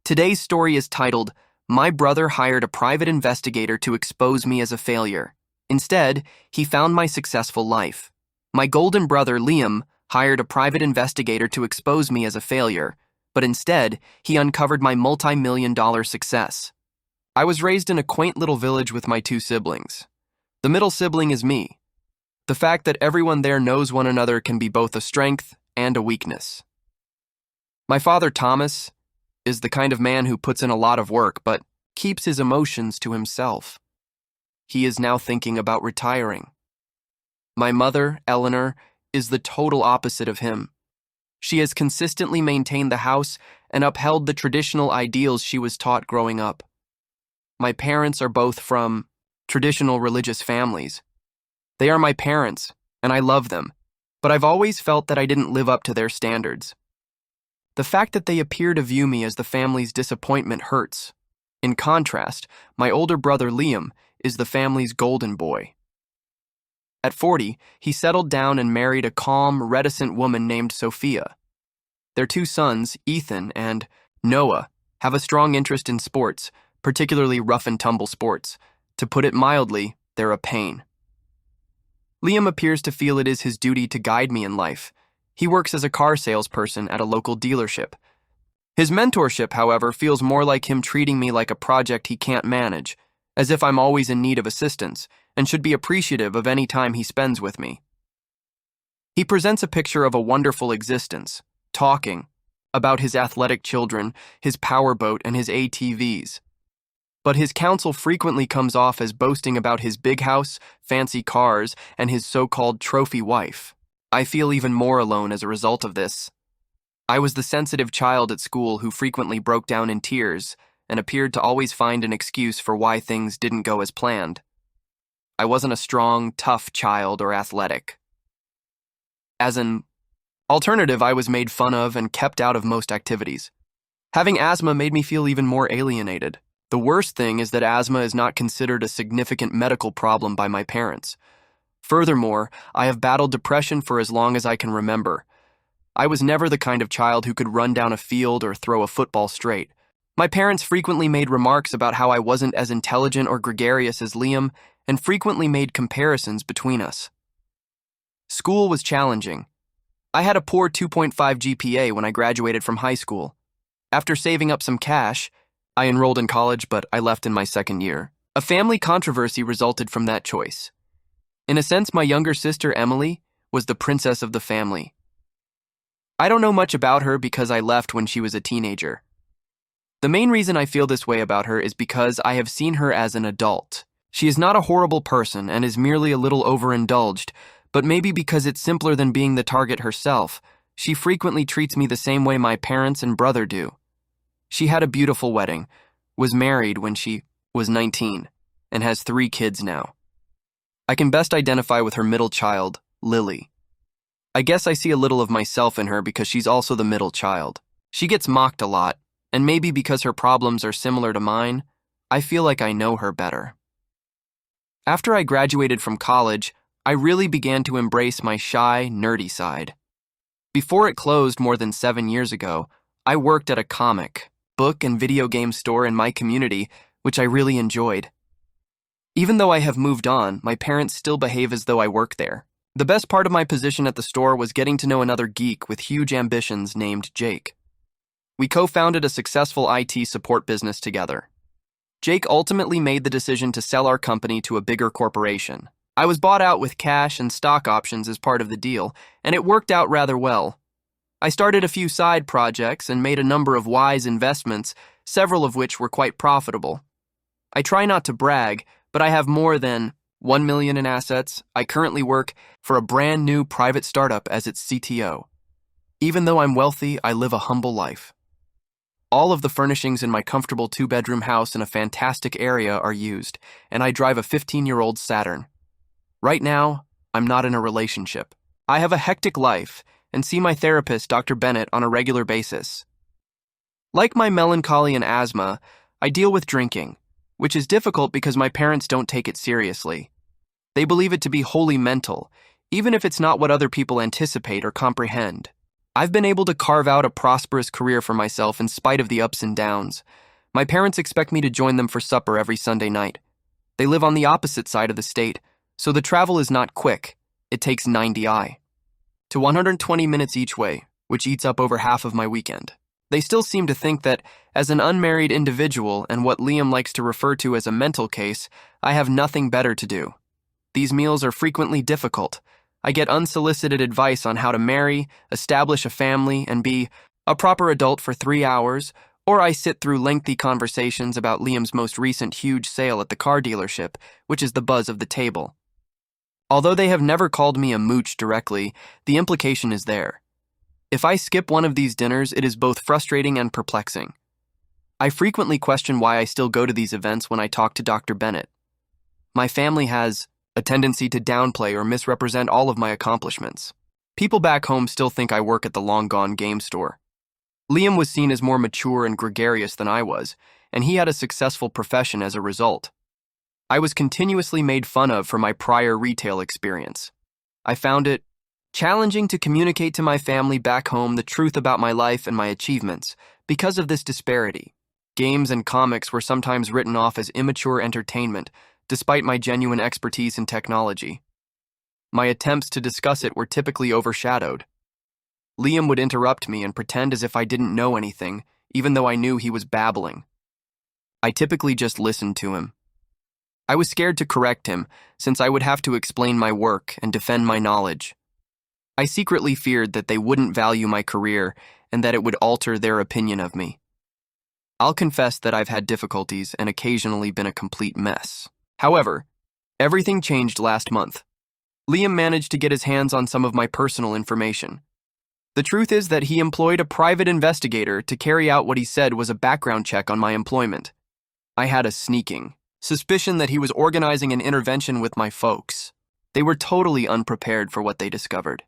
Today's story is titled, My Brother Hired a Private Investigator to Expose Me as a Failure. Instead, he found my successful life. My golden brother, Liam, hired a private investigator to expose me as a failure, but instead, he uncovered my multi-million-dollar success. I was raised in a quaint little village with my two siblings. The middle sibling is me. The fact that everyone there knows one another can be both a strength and a weakness. My father, Thomas, is the kind of man who puts in a lot of work but keeps his emotions to himself. He is now thinking about retiring. My mother, Eleanor, is the total opposite of him. She has consistently maintained the house and upheld the traditional ideals she was taught growing up. My parents are both from traditional religious families. They are my parents, and I love them, but I've always felt that I didn't live up to their standards. The fact that they appear to view me as the family's disappointment hurts. In contrast, my older brother Liam is the family's golden boy. At 40, he settled down and married a calm, reticent woman named Sophia. Their two sons, Ethan and Noah, have a strong interest in sports, particularly rough-and-tumble sports. To put it mildly, they're a pain. Liam appears to feel it is his duty to guide me in life. He works as a car salesperson at a local dealership. His mentorship, however, feels more like him treating me like a project he can't manage, as if I'm always in need of assistance and should be appreciative of any time he spends with me. He presents a picture of a wonderful existence, talking about his athletic children, his powerboat, and his ATVs. But his counsel frequently comes off as boasting about his big house, fancy cars, and his so-called trophy wife. I feel even more alone as a result of this. I was the sensitive child at school who frequently broke down in tears and appeared to always find an excuse for why things didn't go as planned. I wasn't a strong, tough child or athletic. As an alternative, I was made fun of and kept out of most activities. Having asthma made me feel even more alienated. The worst thing is that asthma is not considered a significant medical problem by my parents. Furthermore, I have battled depression for as long as I can remember. I was never the kind of child who could run down a field or throw a football straight. My parents frequently made remarks about how I wasn't as intelligent or gregarious as Liam, and frequently made comparisons between us. School was challenging. I had a poor 2.5 GPA when I graduated from high school. After saving up some cash, I enrolled in college, but I left in my second year. A family controversy resulted from that choice. In a sense, my younger sister, Emily, was the princess of the family. I don't know much about her because I left when she was a teenager. The main reason I feel this way about her is because I have seen her as an adult. She is not a horrible person and is merely a little overindulged, but maybe because it's simpler than being the target herself, she frequently treats me the same way my parents and brother do. She had a beautiful wedding, was married when she was 19, and has 3 kids now. I can best identify with her middle child, Lily. I guess I see a little of myself in her because she's also the middle child. She gets mocked a lot, and maybe because her problems are similar to mine, I feel like I know her better. After I graduated from college, I really began to embrace my shy, nerdy side. Before it closed more than 7 years ago, I worked at a comic, book, and video game store in my community, which I really enjoyed. Even though I have moved on, my parents still behave as though I work there. The best part of my position at the store was getting to know another geek with huge ambitions named Jake. We co-founded a successful IT support business together. Jake ultimately made the decision to sell our company to a bigger corporation. I was bought out with cash and stock options as part of the deal, and it worked out rather well. I started a few side projects and made a number of wise investments, several of which were quite profitable. I try not to brag, but I have more than $1 million in assets. I currently work for a brand new private startup as its CTO. Even though I'm wealthy, I live a humble life. All of the furnishings in my comfortable 2-bedroom house in a fantastic area are used, and I drive a 15-year-old Saturn. Right now, I'm not in a relationship. I have a hectic life and see my therapist, Dr. Bennett, on a regular basis. Like my melancholy and asthma, I deal with drinking, which is difficult because my parents don't take it seriously. They believe it to be wholly mental, even if it's not what other people anticipate or comprehend. I've been able to carve out a prosperous career for myself in spite of the ups and downs. My parents expect me to join them for supper every Sunday night. They live on the opposite side of the state, so the travel is not quick. It takes 90 to 120 minutes each way, which eats up over half of my weekend. They still seem to think that, as an unmarried individual and what Liam likes to refer to as a mental case, I have nothing better to do. These meals are frequently difficult. I get unsolicited advice on how to marry, establish a family, and be a proper adult for 3 hours, or I sit through lengthy conversations about Liam's most recent huge sale at the car dealership, which is the buzz of the table. Although they have never called me a mooch directly, the implication is there. If I skip one of these dinners, it is both frustrating and perplexing. I frequently question why I still go to these events when I talk to Dr. Bennett. My family has a tendency to downplay or misrepresent all of my accomplishments. People back home still think I work at the long-gone game store. Liam was seen as more mature and gregarious than I was, and he had a successful profession as a result. I was continuously made fun of for my prior retail experience. I found it challenging to communicate to my family back home the truth about my life and my achievements because of this disparity. Games and comics were sometimes written off as immature entertainment, despite my genuine expertise in technology. My attempts to discuss it were typically overshadowed. Liam would interrupt me and pretend as if I didn't know anything, even though I knew he was babbling. I typically just listened to him. I was scared to correct him, since I would have to explain my work and defend my knowledge. I secretly feared that they wouldn't value my career and that it would alter their opinion of me. I'll confess that I've had difficulties and occasionally been a complete mess. However, everything changed last month. Liam managed to get his hands on some of my personal information. The truth is that he employed a private investigator to carry out what he said was a background check on my employment. I had a sneaking suspicion that he was organizing an intervention with my folks. They were totally unprepared for what they discovered.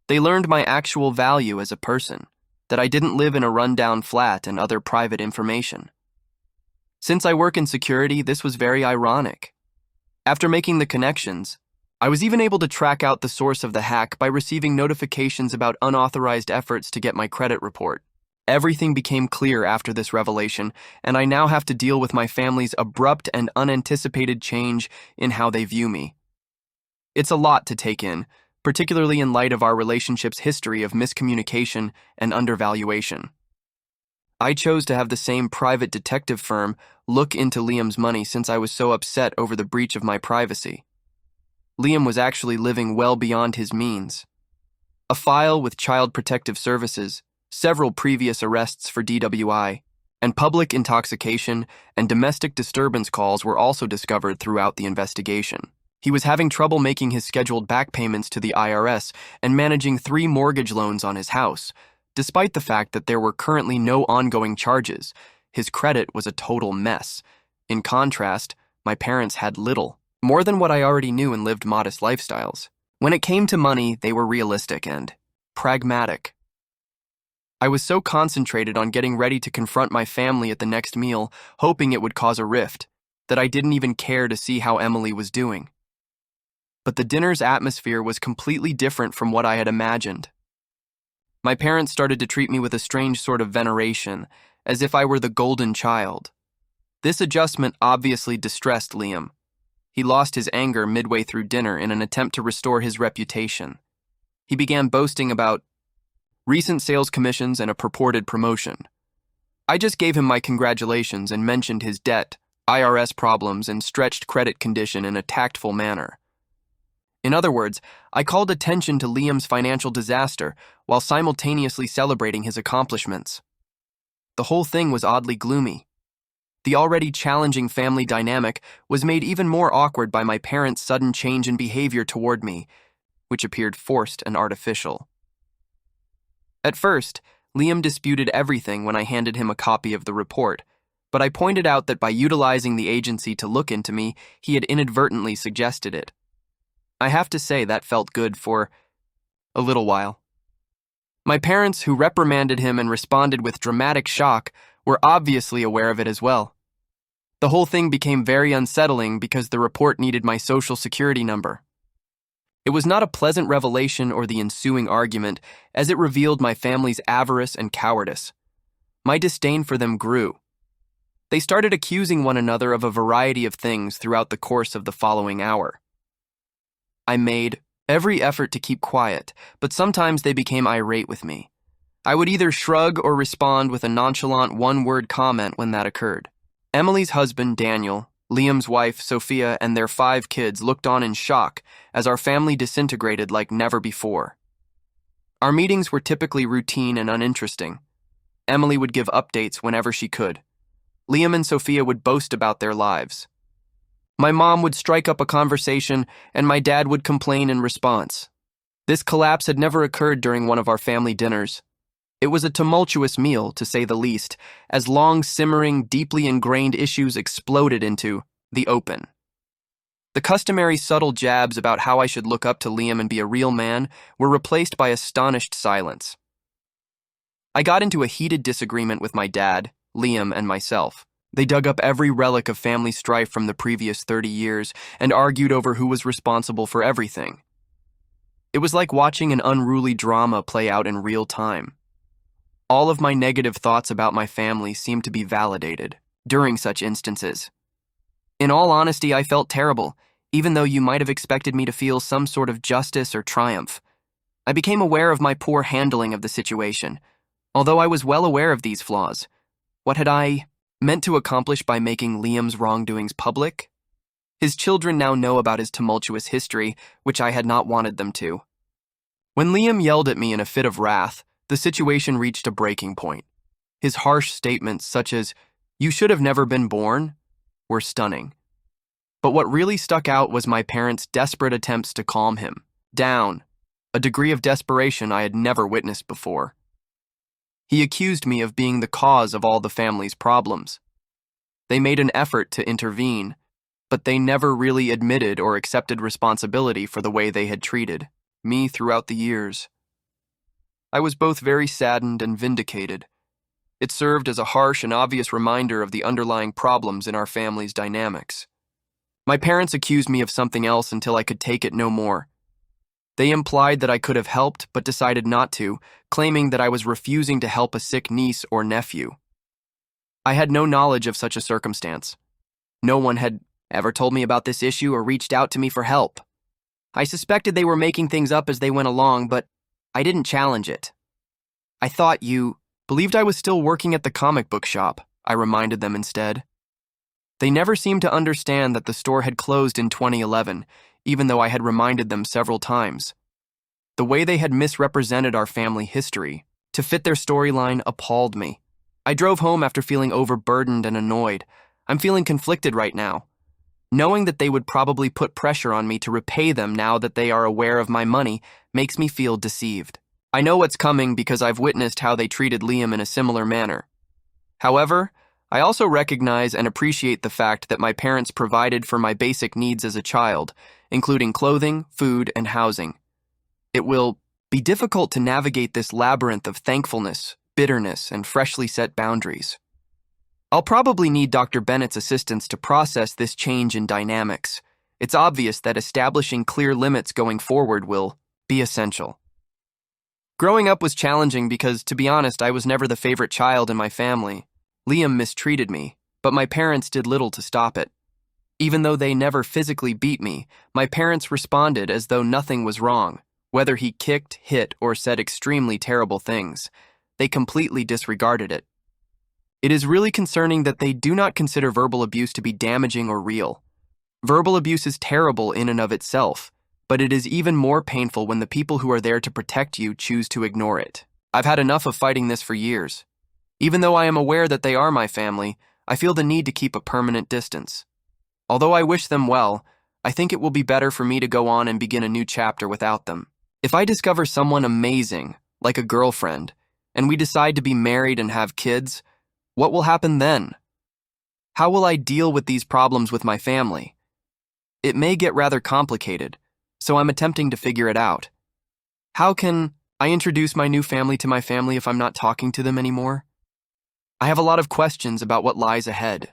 They learned my actual value as a person, that I didn't live in a rundown flat and other private information. Since I work in security, this was very ironic. After making the connections, I was even able to track out the source of the hack by receiving notifications about unauthorized efforts to get my credit report. Everything became clear after this revelation, and I now have to deal with my family's abrupt and unanticipated change in how they view me. It's a lot to take in, particularly in light of our relationship's history of miscommunication and undervaluation. I chose to have the same private detective firm look into Liam's money since I was so upset over the breach of my privacy. Liam was actually living well beyond his means. A file with Child Protective Services, several previous arrests for DWI, and public intoxication and domestic disturbance calls were also discovered throughout the investigation. He was having trouble making his scheduled back payments to the IRS and managing 3 mortgage loans on his house. Despite the fact that there were currently no ongoing charges, his credit was a total mess. In contrast, my parents had little, more than what I already knew and lived modest lifestyles. When it came to money, they were realistic and pragmatic. I was so concentrated on getting ready to confront my family at the next meal, hoping it would cause a rift, that I didn't even care to see how Emily was doing. But the dinner's atmosphere was completely different from what I had imagined. My parents started to treat me with a strange sort of veneration, as if I were the golden child. This adjustment obviously distressed Liam. He lost his anger midway through dinner in an attempt to restore his reputation. He began boasting about recent sales commissions and a purported promotion. I just gave him my congratulations and mentioned his debt, IRS problems, and stretched credit condition in a tactful manner. In other words, I called attention to Liam's financial disaster while simultaneously celebrating his accomplishments. The whole thing was oddly gloomy. The already challenging family dynamic was made even more awkward by my parents' sudden change in behavior toward me, which appeared forced and artificial. At first, Liam disputed everything when I handed him a copy of the report, but I pointed out that by utilizing the agency to look into me, he had inadvertently suggested it. I have to say that felt good for a little while. My parents, who reprimanded him and responded with dramatic shock, were obviously aware of it as well. The whole thing became very unsettling because the report needed my social security number. It was not a pleasant revelation or the ensuing argument, as it revealed my family's avarice and cowardice. My disdain for them grew. They started accusing one another of a variety of things throughout the course of the following hour. I made every effort to keep quiet, but sometimes they became irate with me. I would either shrug or respond with a nonchalant one-word comment when that occurred. Emily's husband, Daniel, Liam's wife, Sophia, and their 5 kids looked on in shock as our family disintegrated like never before. Our meetings were typically routine and uninteresting. Emily would give updates whenever she could. Liam and Sophia would boast about their lives. My mom would strike up a conversation, and my dad would complain in response. This collapse had never occurred during one of our family dinners. It was a tumultuous meal, to say the least, as long-simmering, deeply ingrained issues exploded into the open. The customary subtle jabs about how I should look up to Liam and be a real man were replaced by astonished silence. I got into a heated disagreement with my dad, Liam, and myself. They dug up every relic of family strife from the previous 30 years and argued over who was responsible for everything. It was like watching an unruly drama play out in real time. All of my negative thoughts about my family seemed to be validated during such instances. In all honesty, I felt terrible, even though you might have expected me to feel some sort of justice or triumph. I became aware of my poor handling of the situation. Although I was well aware of these flaws, what had I meant to accomplish by making Liam's wrongdoings public? His children now know about his tumultuous history, which I had not wanted them to. When Liam yelled at me in a fit of wrath, the situation reached a breaking point. His harsh statements, such as, "You should have never been born," were stunning. But what really stuck out was my parents' desperate attempts to calm him down, a degree of desperation I had never witnessed before. He accused me of being the cause of all the family's problems. They made an effort to intervene, but they never really admitted or accepted responsibility for the way they had treated me throughout the years. I was both very saddened and vindicated. It served as a harsh and obvious reminder of the underlying problems in our family's dynamics. My parents accused me of something else until I could take it no more. They implied that I could have helped but decided not to, claiming that I was refusing to help a sick niece or nephew. I had no knowledge of such a circumstance. No one had ever told me about this issue or reached out to me for help. I suspected they were making things up as they went along, but I didn't challenge it. "I thought you believed I was still working at the comic book shop," I reminded them instead. They never seemed to understand that the store had closed in 2011, even though I had reminded them several times. The way they had misrepresented our family history to fit their storyline appalled me. I drove home after feeling overburdened and annoyed. I'm feeling conflicted right now. Knowing that they would probably put pressure on me to repay them now that they are aware of my money makes me feel deceived. I know what's coming because I've witnessed how they treated Liam in a similar manner. However, I also recognize and appreciate the fact that my parents provided for my basic needs as a child, including clothing, food, and housing. It will be difficult to navigate this labyrinth of thankfulness, bitterness, and freshly set boundaries. I'll probably need Dr. Bennett's assistance to process this change in dynamics. It's obvious that establishing clear limits going forward will be essential. Growing up was challenging because, to be honest, I was never the favorite child in my family. Liam mistreated me, but my parents did little to stop it. Even though they never physically beat me, my parents responded as though nothing was wrong, whether he kicked, hit, or said extremely terrible things. They completely disregarded it. It is really concerning that they do not consider verbal abuse to be damaging or real. Verbal abuse is terrible in and of itself, but it is even more painful when the people who are there to protect you choose to ignore it. I've had enough of fighting this for years. Even though I am aware that they are my family, I feel the need to keep a permanent distance. Although I wish them well, I think it will be better for me to go on and begin a new chapter without them. If I discover someone amazing, like a girlfriend, and we decide to be married and have kids, what will happen then? How will I deal with these problems with my family? It may get rather complicated, so I'm attempting to figure it out. How can I introduce my new family to my family if I'm not talking to them anymore? I have a lot of questions about what lies ahead.